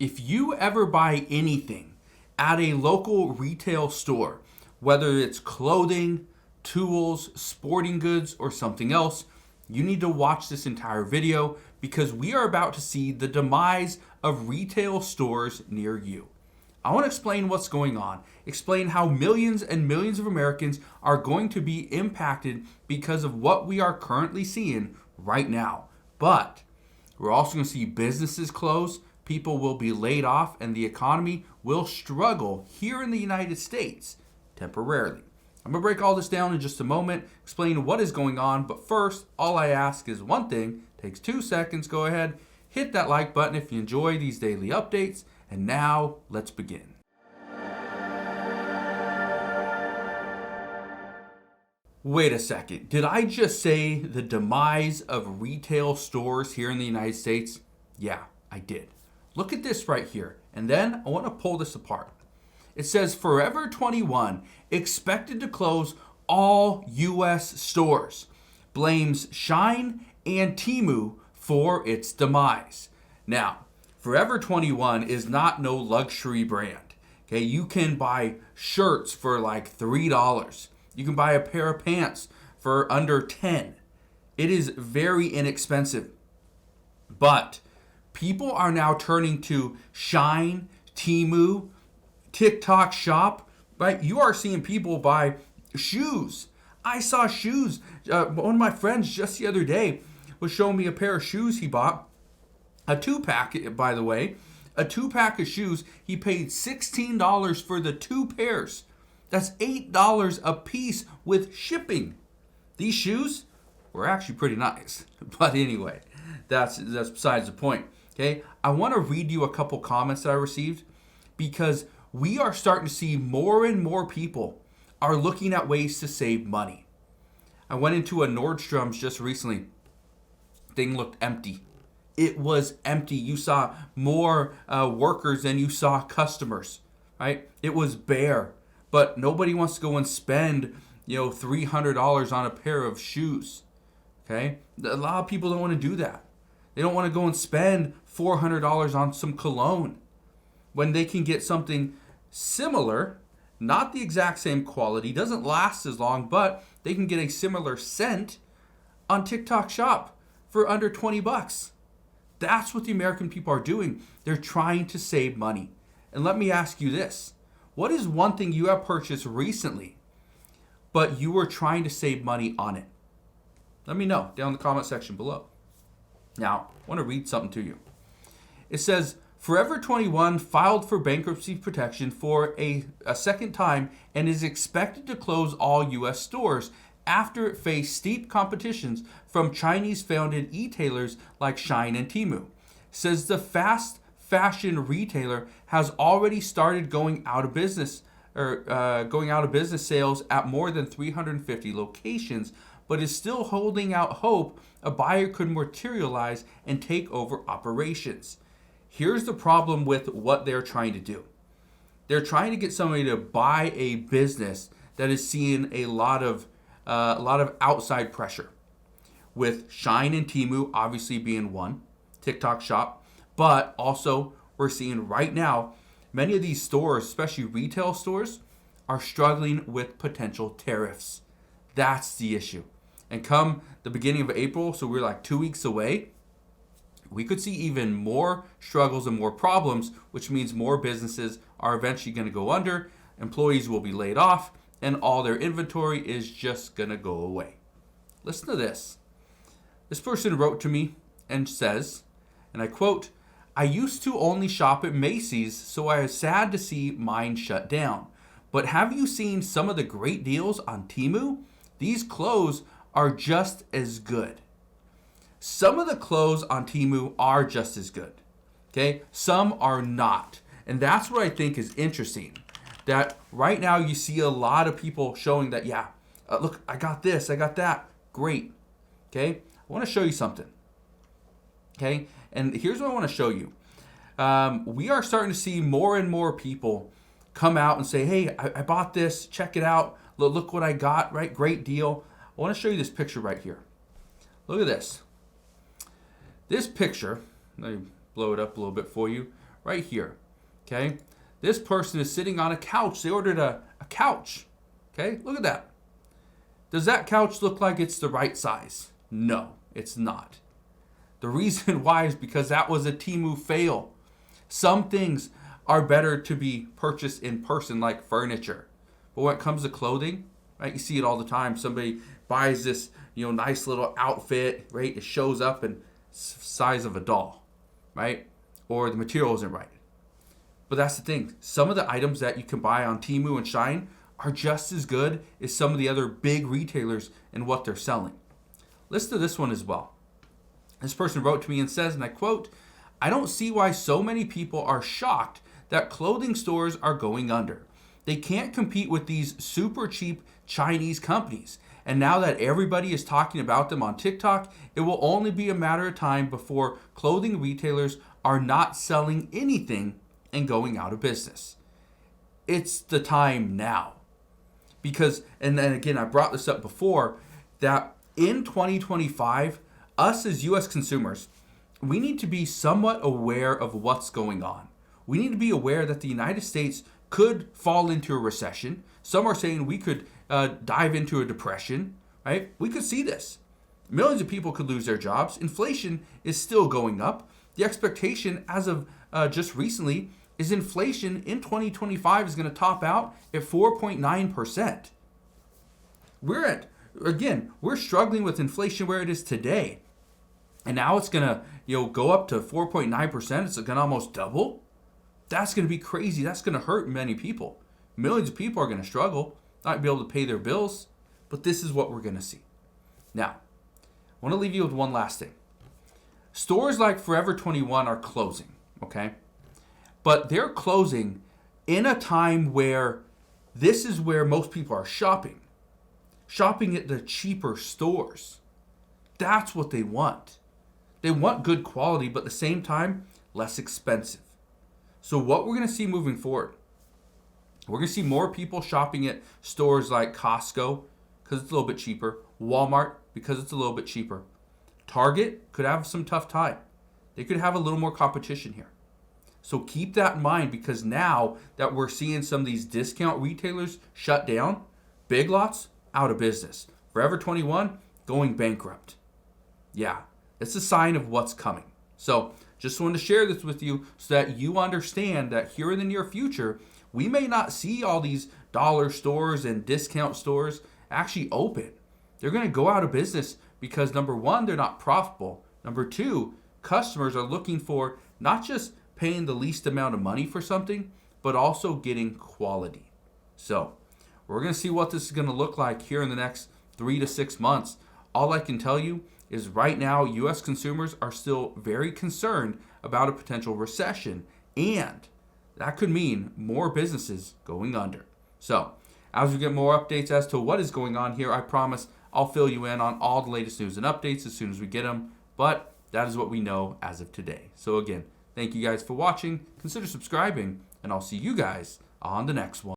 If you ever buy anything at a local retail store, whether it's clothing, tools, sporting goods, or something else, you need to watch this entire video because we are about to see the demise of retail stores near you. I want to explain what's going on, explain how millions and millions of Americans are going to be impacted because of what we are currently seeing right now. But we're also going to see businesses close, people will be laid off, and the economy will struggle here in the United States temporarily. I'm going to break all this down in just a moment, explain what is going on, but first, all I ask is one thing, takes 2 seconds, go ahead, hit that like button if you enjoy these daily updates, and now let's begin. Wait a second, did I just say the demise of retail stores here in the United States? Yeah, I did. Look at this right here, and then I want to pull this apart. It says Forever 21 expected to close all U.S. stores, blames Shine and Temu for its demise. Now, Forever 21 is not no luxury brand. Okay, you can buy shirts for like $3. You can buy a pair of pants for under $10. It is very inexpensive. But people are now turning to Shine, Temu, TikTok Shop, right? You are seeing people buy shoes. I saw shoes. One of my friends just the other day was showing me a pair of shoes he bought. A 2-pack, by the way. A 2-pack of shoes. He paid $16 for the 2 pairs. That's $8 a piece with shipping. These shoes were actually pretty nice. But anyway, that's besides the point. Okay, I want to read you a couple comments that I received because we are starting to see more and more people are looking at ways to save money. I went into a Nordstrom's just recently. Thing looked empty. It was empty. You saw more workers than you saw customers, right? It was bare, but nobody wants to go and spend, $300 on a pair of shoes. Okay, a lot of people don't want to do that. They don't want to go and spend $400 on some cologne when they can get something similar, not the exact same quality, doesn't last as long, but they can get a similar scent on TikTok Shop for under $20. That's what the American people are doing. They're trying to save money. And let me ask you this. What is one thing you have purchased recently, but you were trying to save money on it? Let me know down in the comment section below. Now, I want to read something to you. It says, Forever 21 filed for bankruptcy protection for a second time and is expected to close all U.S. stores after it faced steep competitions from Chinese-founded e-tailers like Shine and Temu. Says the fast fashion retailer has already started going out of business sales at more than 350 locations, but is still holding out hope a buyer could materialize and take over operations. Here's the problem with what they're trying to do. They're trying to get somebody to buy a business that is seeing a lot of outside pressure. With Shine and Temu obviously being one, TikTok Shop, but also we're seeing right now many of these stores, especially retail stores, are struggling with potential tariffs. That's the issue. And come the beginning of April, so we're like 2 weeks away, we could see even more struggles and more problems, which means more businesses are eventually going to go under, employees will be laid off, and all their inventory is just going to go away. Listen to this. This person wrote to me and says, and I quote, I used to only shop at Macy's, so I was sad to see mine shut down. But have you seen some of the great deals on Temu? These clothes are just as good. Some of the clothes on Temu are just as good. Okay? Some are not. And that's what I think is interesting. That right now you see a lot of people showing that, look, I got this, I got that. Great. Okay? I want to show you something. Okay? And here's what I want to show you. We are starting to see more and more people come out and say, hey, I bought this. Check it out. Look what I got, right? Great deal. I want to show you this picture right here. Look at this. This picture, let me blow it up a little bit for you. right here. Okay, this person is sitting on a couch. They ordered a couch. Okay, look at that. Does that couch look like it's the right size? No, it's not. The reason why is because that was a Temu fail. Some things are better to be purchased in person, like furniture. But when it comes to clothing, right, you see it all the time. Somebody buys this, nice little outfit, right? It shows up in size of a doll, right? Or the material isn't right. But that's the thing. Some of the items that you can buy on Temu and Shine are just as good as some of the other big retailers and what they're selling. Listen to this one as well. This person wrote to me and says, and I quote, "I don't see why so many people are shocked that clothing stores are going under. They can't compete with these super cheap Chinese companies. And now that everybody is talking about them on TikTok, it will only be a matter of time before clothing retailers are not selling anything and going out of business. It's the time now." Because, and then again, I brought this up before, that in 2025, us as U.S. consumers, we need to be somewhat aware of what's going on. We need to be aware that the United States could fall into a recession. Some are saying we could dive into a depression, right? We could see this. Millions of people could lose their jobs. Inflation is still going up. The expectation as of just recently is inflation in 2025 is going to top out at 4.9%. We're struggling with inflation where it is today. And now it's going to go up to 4.9%. It's going to almost double. That's going to be crazy. That's going to hurt many people. Millions of people are going to struggle, not be able to pay their bills. But this is what we're going to see. Now, I want to leave you with one last thing. Stores like Forever 21 are closing, okay? But they're closing in a time where this is where most people are shopping. Shopping at the cheaper stores. That's what they want. They want good quality, but at the same time, less expensive. So what we're going to see moving forward, we're going to see more people shopping at stores like Costco because it's a little bit cheaper. Walmart because it's a little bit cheaper. Target could have some tough time. They could have a little more competition here. So keep that in mind, because now that we're seeing some of these discount retailers shut down, Big Lots out of business. Forever 21 going bankrupt. Yeah, it's a sign of what's coming. So just wanted to share this with you so that you understand that here in the near future, we may not see all these dollar stores and discount stores actually open. They're going to go out of business because, number one, they're not profitable. Number two, customers are looking for not just paying the least amount of money for something, but also getting quality. So we're going to see what this is going to look like here in the next 3 to 6 months. All I can tell you is right now, U.S. consumers are still very concerned about a potential recession, and that could mean more businesses going under. So as we get more updates as to what is going on here, I promise I'll fill you in on all the latest news and updates as soon as we get them. But that is what we know as of today. So again, thank you guys for watching. Consider subscribing, and I'll see you guys on the next one.